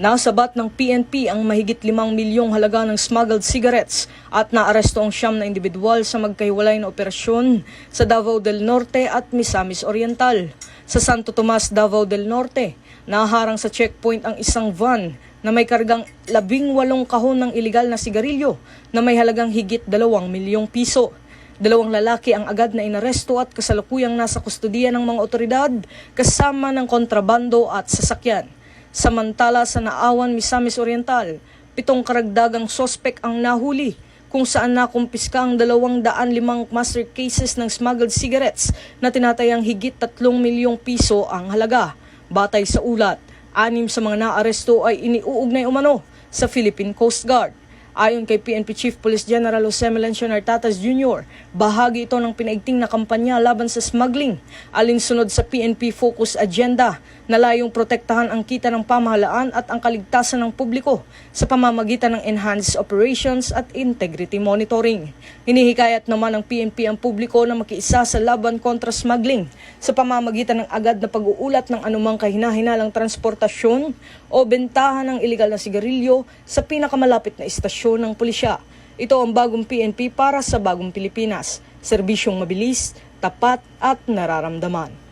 Nasabat ng PNP ang mahigit 5 milyong halaga ng smuggled cigarettes at naaresto ang 9 na individual sa magkahiwalay na operasyon sa Davao del Norte at Misamis Oriental. Sa Santo Tomas, Davao del Norte, naharang sa checkpoint ang isang van na may kargang 18 kahon ng ilegal na sigarilyo na may halagang higit 2 milyong piso. 2 lalaki ang agad na inaresto at kasalukuyang nasa kustudiya ng mga otoridad kasama ng kontrabando at sasakyan. Samantala sa Naawan, Misamis Oriental, 7 karagdagang sospek ang nahuli kung saan nakumpiska ang 205 master cases ng smuggled cigarettes na tinatayang higit 3 milyong piso ang halaga. Batay sa ulat, 6 sa mga naaresto ay iniuugnay umano sa Philippine Coast Guard. Ayon kay PNP Chief Police General Jose Melencio Nartatas Jr., bahagi ito ng pinaigting na kampanya laban sa smuggling, alinsunod sa PNP Focus Agenda na layong protektahan ang kita ng pamahalaan at ang kaligtasan ng publiko sa pamamagitan ng enhanced operations at integrity monitoring. Hinihikayat naman ng PNP ang publiko na makiisa sa laban kontra smuggling sa pamamagitan ng agad na pag-uulat ng anumang kahinahinalang transportasyon o bentahan ng ilegal na sigarilyo sa pinakamalapit na istasyon ng pulisya. Ito ang bagong PNP para sa bagong Pilipinas. Serbisyong mabilis, tapat at nararamdaman.